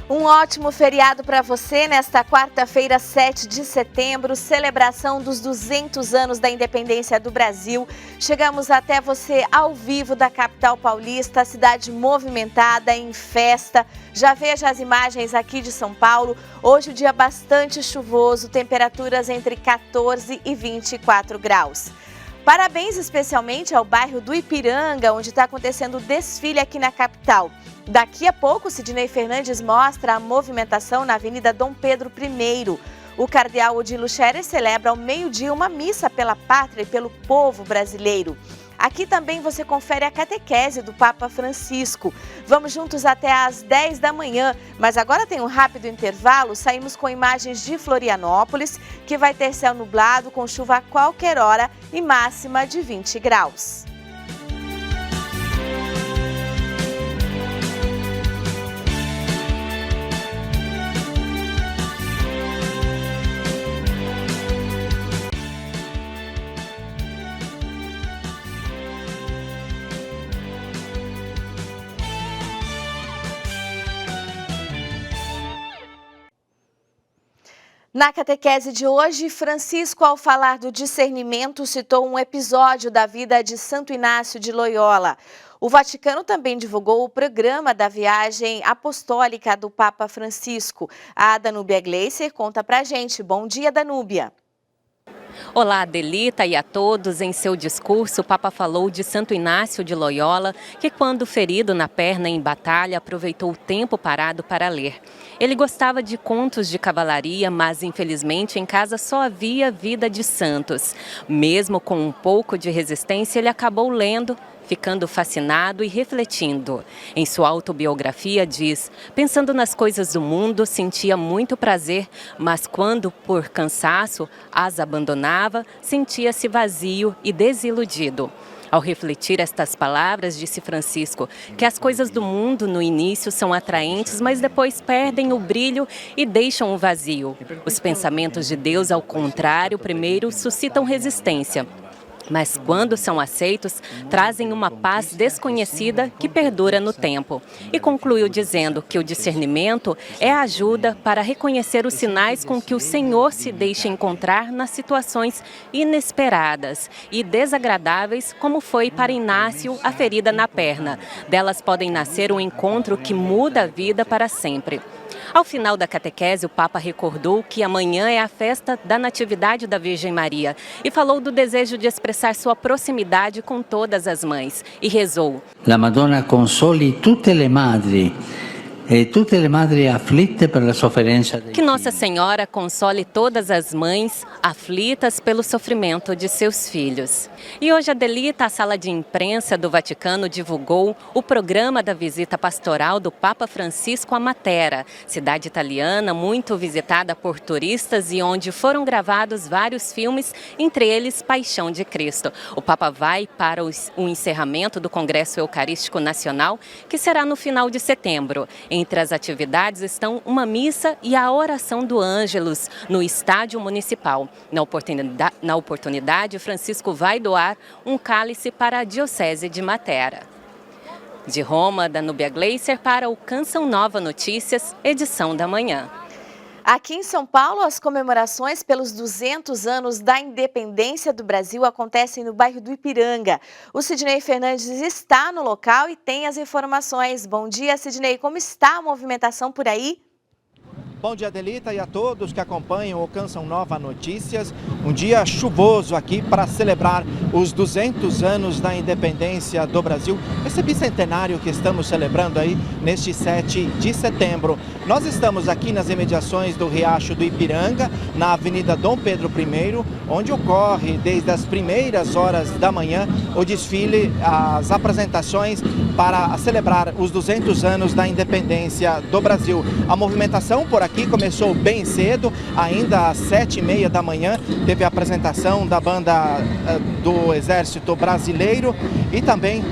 Um ótimo feriado para você nesta quarta-feira, 7 de setembro, celebração dos 200 anos da independência do Brasil. Chegamos até você ao vivo da capital paulista, cidade movimentada, em festa. Já veja as imagens aqui de São Paulo. Hoje o dia bastante chuvoso, temperaturas entre 14 e 24 graus. Parabéns especialmente ao bairro do Ipiranga, onde está acontecendo o desfile aqui na capital. Daqui a pouco, Sidney Fernandes mostra a movimentação na Avenida Dom Pedro I. O cardeal Odilo Scherer celebra ao meio-dia uma missa pela pátria e pelo povo brasileiro. Aqui também você confere a catequese do Papa Francisco. Vamos juntos até às 10 da manhã, mas agora tem um rápido intervalo. Saímos com imagens de Florianópolis, que vai ter céu nublado com chuva a qualquer hora e máxima de 20 graus. Na catequese de hoje, Francisco, ao falar do discernimento, citou um episódio da vida de Santo Inácio de Loyola. O Vaticano também divulgou o programa da viagem apostólica do Papa Francisco. A Danúbia Gleiser conta pra gente. Bom dia, Danúbia. Olá, Adelita, e a todos. Em seu discurso, o Papa falou de Santo Inácio de Loyola, que quando ferido na perna em batalha, aproveitou o tempo parado para ler. Ele gostava de contos de cavalaria, mas infelizmente em casa só havia vida de santos. Mesmo com um pouco de resistência, ele acabou lendo, ficando fascinado e refletindo. Em sua autobiografia diz: pensando nas coisas do mundo, sentia muito prazer, mas quando, por cansaço, as abandonava, sentia-se vazio e desiludido. Ao refletir estas palavras, disse Francisco que as coisas do mundo no início são atraentes, mas depois perdem o brilho e deixam o vazio. Os pensamentos de Deus, ao contrário, primeiro suscitam resistência, mas quando são aceitos, trazem uma paz desconhecida que perdura no tempo. E concluiu dizendo que o discernimento é a ajuda para reconhecer os sinais com que o Senhor se deixa encontrar nas situações inesperadas e desagradáveis, como foi para Inácio a ferida na perna. Delas podem nascer um encontro que muda a vida para sempre. Ao final da catequese, o Papa recordou que amanhã é a festa da Natividade da Virgem Maria e falou do desejo de expressar sua proximidade com todas as mães e rezou: La Madonna consoli tutte le madri e tutte le madri afflitte per la sofferenza. Que Nossa Senhora console todas as mães aflitas pelo sofrimento de seus filhos. E hoje, Adelita, a sala de imprensa do Vaticano divulgou o programa da visita pastoral do Papa Francisco a Matera, cidade italiana muito visitada por turistas e onde foram gravados vários filmes, entre eles Paixão de Cristo. O Papa vai para o encerramento do Congresso Eucarístico Nacional, que será no final de setembro. Entre as atividades estão uma missa e a oração do Ângelus no Estádio Municipal. Na oportunidade, Francisco vai doar um cálice para a Diocese de Matera. De Roma, Danúbia Gleiser para o Canção Nova Notícias, edição da manhã. Aqui em São Paulo, as comemorações pelos 200 anos da independência do Brasil acontecem no bairro do Ipiranga. O Sidney Fernandes está no local e tem as informações. Bom dia, Sidney. Como está a movimentação por aí? Bom dia, Adelita, e a todos que acompanham o Canção Nova Notícias. Um dia chuvoso aqui para celebrar os 200 anos da independência do Brasil. Esse bicentenário que estamos celebrando aí neste 7 de setembro. Nós estamos aqui nas imediações do Riacho do Ipiranga, na Avenida Dom Pedro I, onde ocorre desde as primeiras horas da manhã o desfile, as apresentações para celebrar os 200 anos da independência do Brasil. A movimentação por aqui começou bem cedo, ainda às 7h30 da manhã, teve a apresentação da banda do Exército Brasileiro e também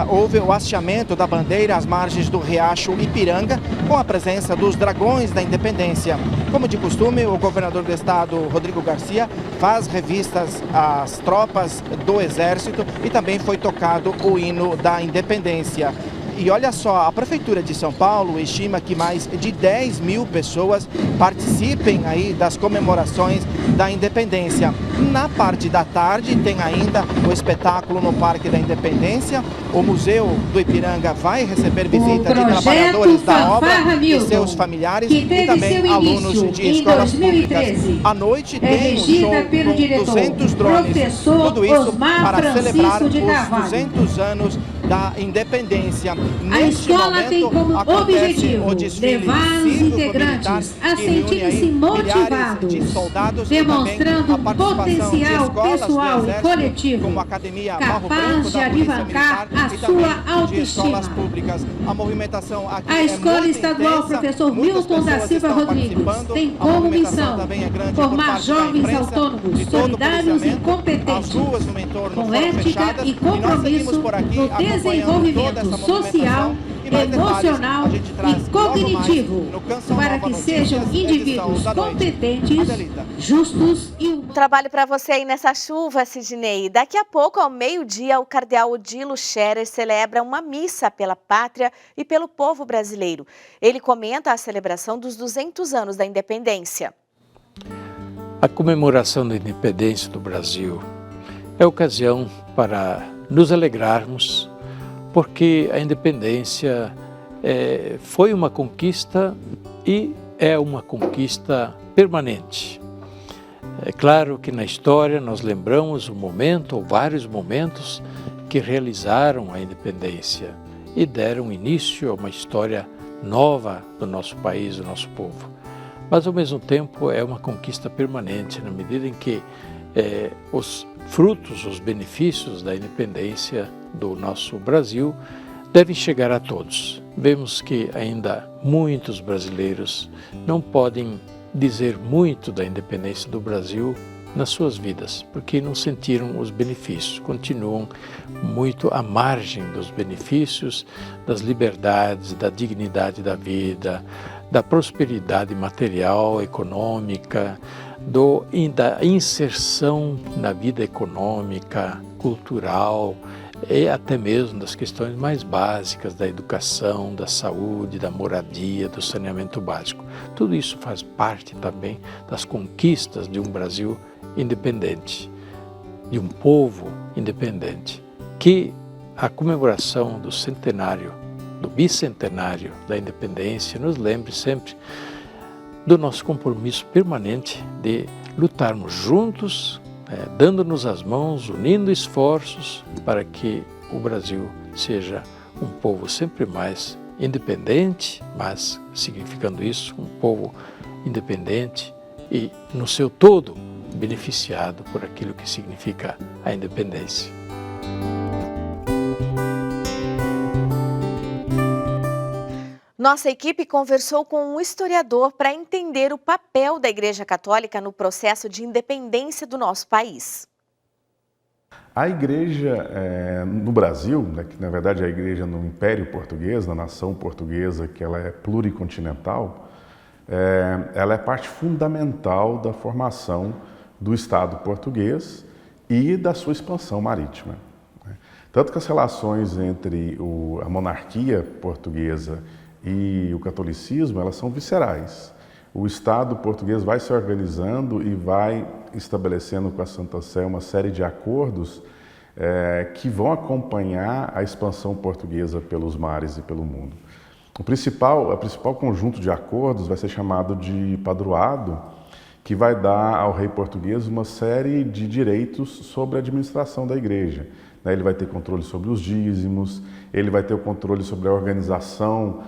houve o hasteamento da bandeira às margens do Riacho Ipiranga, com a presença dos Dragões da Independência. Como de costume, o governador do estado, Rodrigo Garcia, faz revistas às tropas do Exército e também foi tocado o hino da Independência. E olha só, a Prefeitura de São Paulo estima que mais de 10 mil pessoas participem aí das comemorações da Independência. Na parte da tarde tem ainda o espetáculo no Parque da Independência. O Museu do Ipiranga vai receber visita de trabalhadores da obra e seus familiares e também alunos de escolas públicas. À noite tem um show com 200 drones. Tudo isso para celebrar os 200 anos da Independência. A escola tem como objetivo levar os integrantes a sentirem-se motivados, demonstrando potencial pessoal e coletivo, capaz de alavancar a sua autoestima. A Escola Estadual Professor Milton da Silva Rodrigues tem como missão formar jovens autônomos, solidários e competentes, com ética e compromisso no desenvolvimento social, emocional e cognitivo, para que sejam indivíduos competentes, justos e humanos. Trabalho para você aí nessa chuva, Sidney. Daqui a pouco, ao meio-dia, o cardeal Odilo Scherer celebra uma missa pela pátria e pelo povo brasileiro. Ele comenta a celebração dos 200 anos da independência. A comemoração da independência do Brasil é ocasião para nos alegrarmos, porque a independência foi uma conquista e é uma conquista permanente. É claro que na história nós lembramos um momento ou vários momentos que realizaram a independência e deram início a uma história nova do nosso país, do nosso povo. Mas ao mesmo tempo é uma conquista permanente, na medida em que os frutos, os benefícios da independência do nosso Brasil devem chegar a todos. Vemos que ainda muitos brasileiros não podem dizer muito da independência do Brasil nas suas vidas, porque não sentiram os benefícios, continuam muito à margem dos benefícios, das liberdades, da dignidade da vida, da prosperidade material, econômica, da inserção na vida econômica, cultural e até mesmo das questões mais básicas da educação, da saúde, da moradia, do saneamento básico. Tudo isso faz parte também das conquistas de um Brasil independente, de um povo independente, que a comemoração do centenário, do bicentenário da independência nos lembre sempre do nosso compromisso permanente de lutarmos juntos, dando-nos as mãos, unindo esforços para que o Brasil seja um povo sempre mais independente, mas significando isso, um povo independente e no seu todo beneficiado por aquilo que significa a independência. Nossa equipe conversou com um historiador para entender o papel da Igreja Católica no processo de independência do nosso país. A Igreja no Brasil, né, que na verdade é a Igreja no Império Português, na nação portuguesa, que ela é pluricontinental, ela é parte fundamental da formação do Estado português e da sua expansão marítima. Tanto que as relações entre a monarquia portuguesa e o catolicismo, elas são viscerais. O Estado português vai se organizando e vai estabelecendo com a Santa Sé uma série de acordos que vão acompanhar a expansão portuguesa pelos mares e pelo mundo. O principal conjunto de acordos vai ser chamado de padroado, que vai dar ao rei português uma série de direitos sobre a administração da igreja. Ele vai ter controle sobre os dízimos, ele vai ter o controle sobre a organização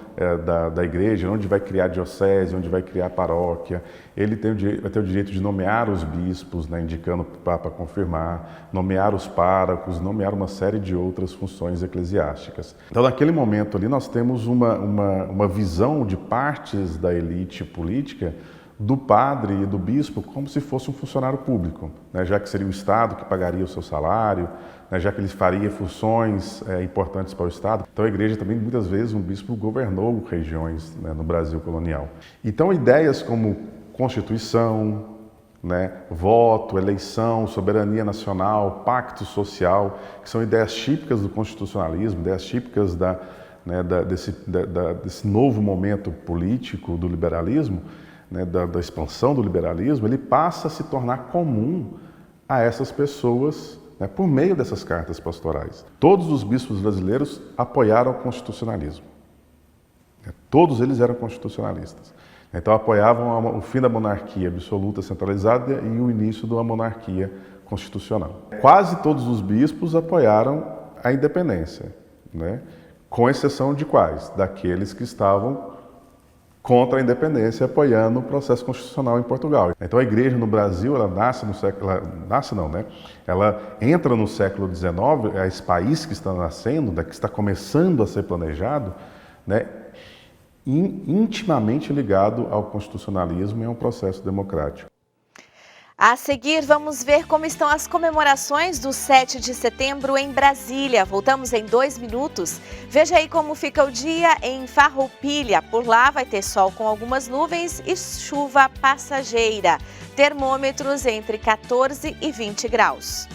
da igreja, onde vai criar diocese, onde vai criar paróquia. Ele vai ter o direito de nomear os bispos, né, indicando o Papa confirmar, nomear os párocos, nomear uma série de outras funções eclesiásticas. Então, naquele momento ali, nós temos uma visão de partes da elite política do padre e do bispo como se fosse um funcionário público, né, já que seria o Estado que pagaria o seu salário, né, já que ele faria funções importantes para o Estado. Então a igreja também, muitas vezes, um bispo governou regiões, né, no Brasil colonial. Então ideias como Constituição, né, voto, eleição, soberania nacional, pacto social, que são ideias típicas do constitucionalismo, ideias típicas né, desse novo momento político do liberalismo, né, da expansão do liberalismo, ele passa a se tornar comum a essas pessoas, né, por meio dessas cartas pastorais. Todos os bispos brasileiros apoiaram o constitucionalismo. Todos eles eram constitucionalistas. Então apoiavam o fim da monarquia absoluta centralizada e o início de uma monarquia constitucional. Quase todos os bispos apoiaram a independência, né? Com exceção de quais? Daqueles que estavam contra a independência, apoiando o processo constitucional em Portugal. Então a igreja no Brasil, ela nasce no século... Ela entra no século XIX, é esse país que está nascendo, que está começando a ser planejado, né? Intimamente ligado ao constitucionalismo e a um processo democrático. A seguir, vamos ver como estão as comemorações do 7 de setembro em Brasília. Voltamos em 2 minutos. Veja aí como fica o dia em Farroupilha. Por lá vai ter sol com algumas nuvens e chuva passageira. Termômetros entre 14 e 20 graus.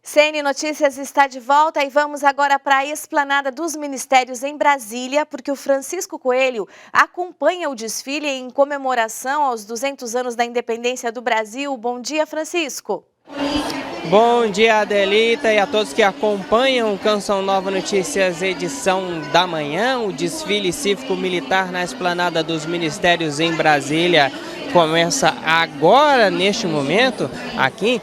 CN Notícias está de volta e vamos agora para a Esplanada dos Ministérios em Brasília, porque o Francisco Coelho acompanha o desfile em comemoração aos 200 anos da independência do Brasil. Bom dia, Francisco. Bom dia, Adelita, e a todos que acompanham o Canção Nova Notícias, edição da manhã. O desfile cívico-militar na Esplanada dos Ministérios em Brasília começa agora, neste momento, aqui.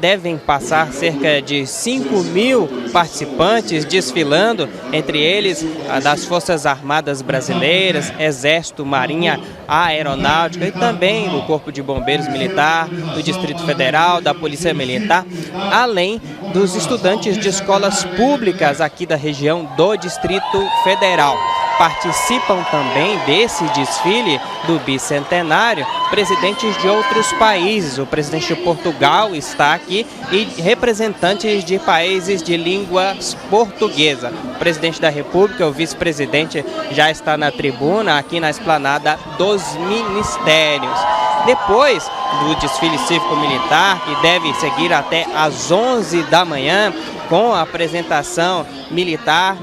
Devem passar cerca de 5.000 participantes desfilando, entre eles das Forças Armadas Brasileiras, Exército, Marinha, Aeronáutica e também do Corpo de Bombeiros Militar, do Distrito Federal, da Polícia Militar, além dos estudantes de escolas públicas aqui da região do Distrito Federal. Participam também desse desfile do bicentenário presidentes de outros países. O presidente de Portugal está aqui e representantes de países de língua portuguesa. O presidente da República, o vice-presidente, já está na tribuna aqui na Esplanada dos Ministérios. Depois do desfile cívico-militar, que deve seguir até às 11 da manhã, com a apresentação militar,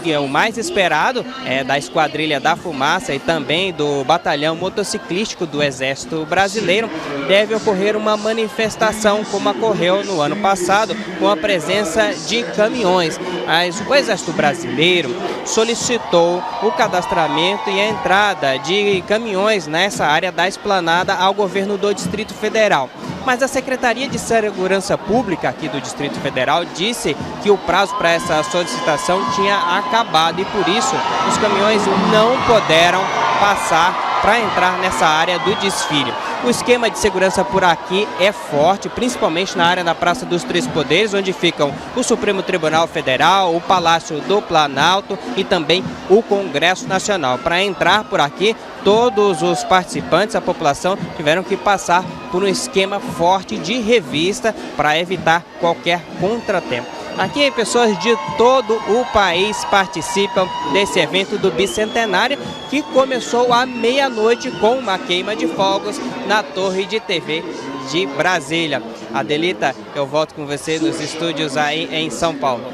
que é o mais esperado, da Esquadrilha da Fumaça e também do Batalhão Motociclístico do Exército Brasileiro, deve ocorrer uma manifestação como ocorreu no ano passado, com a presença de caminhões. Mas o Exército Brasileiro solicitou o cadastramento e a entrada de caminhões nessa área da esplanada ao governo do Distrito Federal. Mas a Secretaria de Segurança Pública aqui do Distrito Federal disse que o prazo para essa solicitação tinha acabado e por isso os caminhões não puderam passar para entrar nessa área do desfile. O esquema de segurança por aqui é forte, principalmente na área da Praça dos Três Poderes, onde ficam o Supremo Tribunal Federal, o Palácio do Planalto e também o Congresso Nacional. Para entrar por aqui, todos os participantes, a população, tiveram que passar por um esquema forte de revista para evitar qualquer contratempo. Aqui pessoas de todo o país participam desse evento do Bicentenário, que começou à meia-noite com uma queima de fogos na Torre de TV de Brasília. Adelita, eu volto com você nos estúdios aí em São Paulo.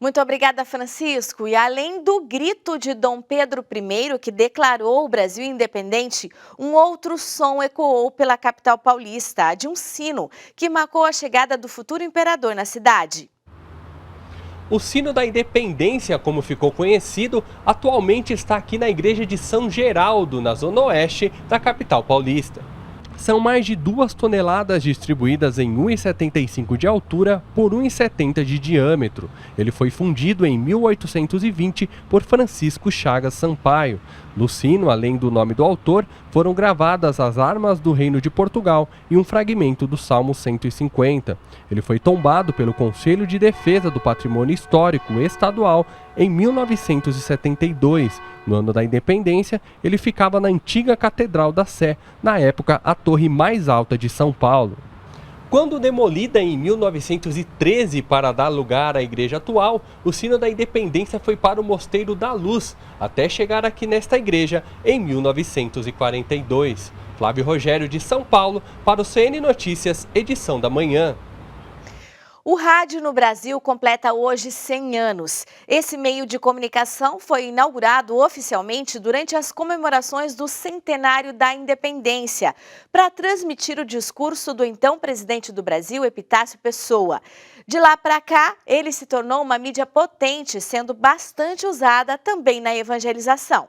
Muito obrigada, Francisco. E além do grito de Dom Pedro I, que declarou o Brasil independente, um outro som ecoou pela capital paulista, a de um sino, que marcou a chegada do futuro imperador na cidade. O sino da independência, como ficou conhecido, atualmente está aqui na igreja de São Geraldo, na zona oeste da capital paulista. São mais de 2 toneladas distribuídas em 1,75 de altura por 1,70 de diâmetro. Ele foi fundido em 1820 por Francisco Chagas Sampaio. No sino, além do nome do autor, foram gravadas as armas do Reino de Portugal e um fragmento do Salmo 150. Ele foi tombado pelo Conselho de Defesa do Patrimônio Histórico Estadual em 1972. No ano da independência, ele ficava na antiga Catedral da Sé, na época a torre mais alta de São Paulo. Quando demolida em 1913 para dar lugar à igreja atual, o sino da Independência foi para o Mosteiro da Luz, até chegar aqui nesta igreja em 1942. Flávio Rogério, de São Paulo, para o CN Notícias, edição da manhã. O rádio no Brasil completa hoje 100 anos. Esse meio de comunicação foi inaugurado oficialmente durante as comemorações do centenário da independência, para transmitir o discurso do então presidente do Brasil, Epitácio Pessoa. De lá para cá, ele se tornou uma mídia potente, sendo bastante usada também na evangelização.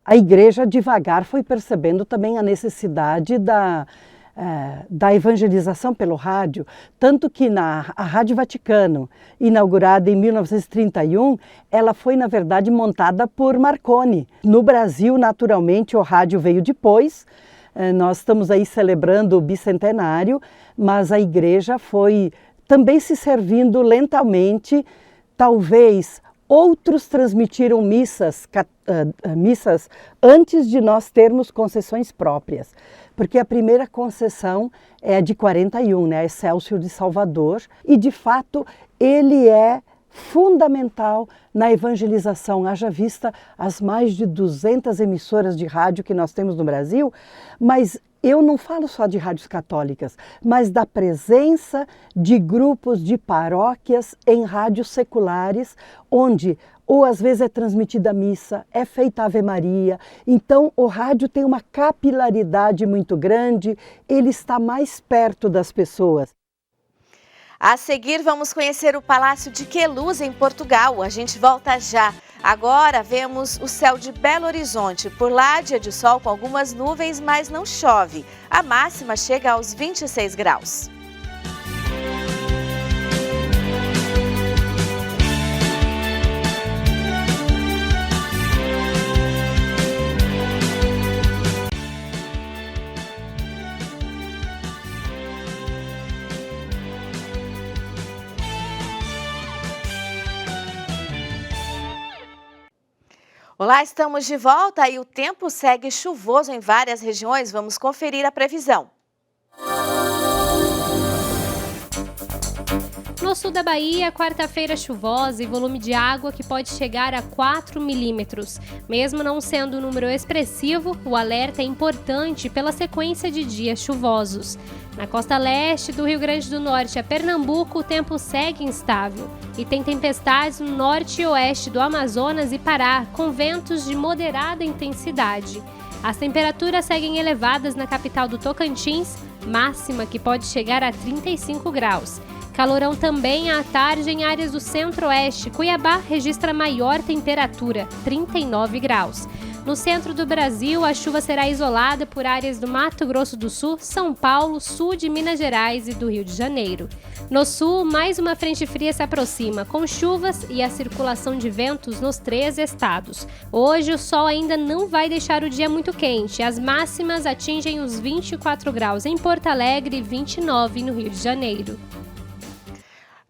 A igreja devagar foi percebendo também a necessidade da evangelização pelo rádio, tanto que a Rádio Vaticano, inaugurada em 1931, ela foi, na verdade, montada por Marconi. No Brasil, naturalmente, o rádio veio depois, nós estamos aí celebrando o bicentenário, mas a igreja foi também se servindo lentamente, talvez outros transmitiram missas antes de nós termos concessões próprias. Porque a primeira concessão é a de 41, né, a Excelsior de Salvador, e de fato ele é fundamental na evangelização, haja vista as mais de 200 emissoras de rádio que nós temos no Brasil, mas eu não falo só de rádios católicas, mas da presença de grupos de paróquias em rádios seculares, onde ou às vezes é transmitida a missa, é feita a Ave Maria. Então o rádio tem uma capilaridade muito grande, ele está mais perto das pessoas. A seguir vamos conhecer o Palácio de Queluz em Portugal, a gente volta já. Agora vemos o céu de Belo Horizonte, por lá dia de sol com algumas nuvens, mas não chove. A máxima chega aos 26 graus. Olá, estamos de volta e o tempo segue chuvoso em várias regiões. Vamos conferir a previsão. No sul da Bahia, quarta-feira chuvosa e volume de água que pode chegar a 4 milímetros. Mesmo não sendo um número expressivo, o alerta é importante pela sequência de dias chuvosos. Na costa leste do Rio Grande do Norte a Pernambuco, o tempo segue instável e tem tempestades no norte e oeste do Amazonas e Pará, com ventos de moderada intensidade. As temperaturas seguem elevadas na capital do Tocantins, máxima que pode chegar a 35 graus. Calorão também à tarde em áreas do centro-oeste. Cuiabá registra maior temperatura, 39 graus. No centro do Brasil, a chuva será isolada por áreas do Mato Grosso do Sul, São Paulo, sul de Minas Gerais e do Rio de Janeiro. No sul, mais uma frente fria se aproxima, com chuvas e a circulação de ventos nos 3 estados. Hoje, o sol ainda não vai deixar o dia muito quente. As máximas atingem os 24 graus em Porto Alegre e 29 no Rio de Janeiro.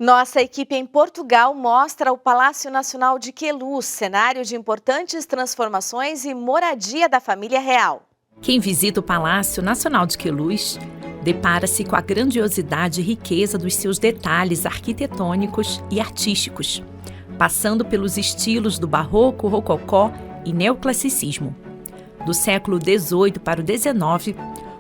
Nossa equipe em Portugal mostra o Palácio Nacional de Queluz, cenário de importantes transformações e moradia da família real. Quem visita o Palácio Nacional de Queluz depara-se com a grandiosidade e riqueza dos seus detalhes arquitetônicos e artísticos, passando pelos estilos do barroco, rococó e neoclassicismo. Do século XVIII para o XIX,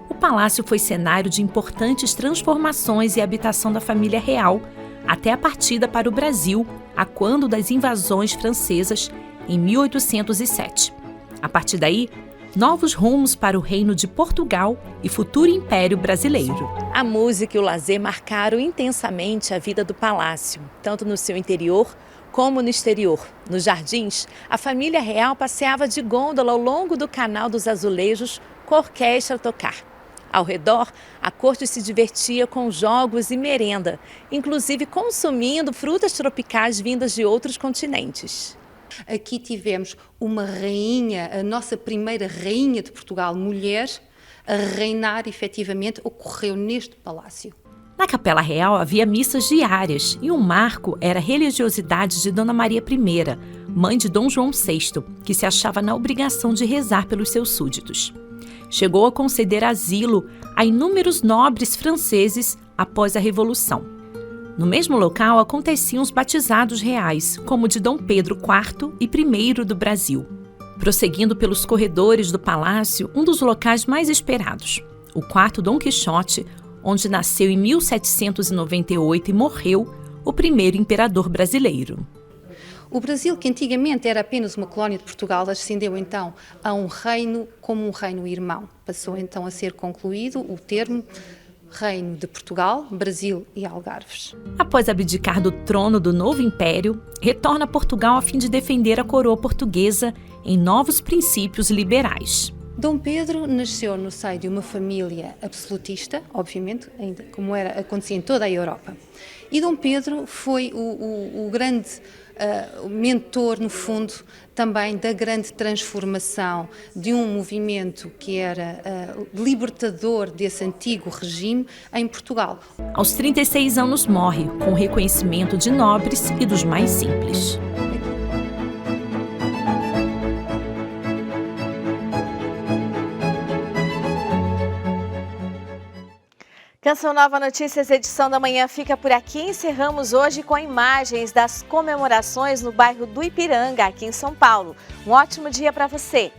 o palácio foi cenário de importantes transformações e habitação da família real, até a partida para o Brasil, a quando das invasões francesas, em 1807. A partir daí, novos rumos para o Reino de Portugal e futuro Império Brasileiro. A música e o lazer marcaram intensamente a vida do palácio, tanto no seu interior como no exterior. Nos jardins, a família real passeava de gôndola ao longo do Canal dos Azulejos com a orquestra a tocar. Ao redor, a corte se divertia com jogos e merenda, inclusive consumindo frutas tropicais vindas de outros continentes. Aqui tivemos uma rainha, a nossa primeira rainha de Portugal, mulher, a reinar efetivamente, ocorreu neste palácio. Na Capela Real havia missas diárias e um marco era a religiosidade de Dona Maria I, mãe de Dom João VI, que se achava na obrigação de rezar pelos seus súditos. chegou a conceder asilo a inúmeros nobres franceses após a Revolução. No mesmo local aconteciam os batizados reais, como o de Dom Pedro IV e I do Brasil. Prosseguindo pelos corredores do palácio, um dos locais mais esperados, o quarto Dom Quixote, onde nasceu em 1798 e morreu o primeiro imperador brasileiro. O Brasil, que antigamente era apenas uma colónia de Portugal, ascendeu então a um reino como um reino irmão. Passou então a ser concluído o termo Reino de Portugal, Brasil e Algarves. Após abdicar do trono do novo império, retorna a Portugal a fim de defender a coroa portuguesa em novos princípios liberais. Dom Pedro nasceu no seio de uma família absolutista, obviamente, ainda como acontecia em toda a Europa. E Dom Pedro foi o grande mentor, no fundo, também da grande transformação de um movimento que era libertador desse antigo regime em Portugal. Aos 36 anos morre, com o reconhecimento de nobres e dos mais simples. Canção Nova Notícias, edição da manhã, fica por aqui. Encerramos hoje com imagens das comemorações no bairro do Ipiranga, aqui em São Paulo. Um ótimo dia para você!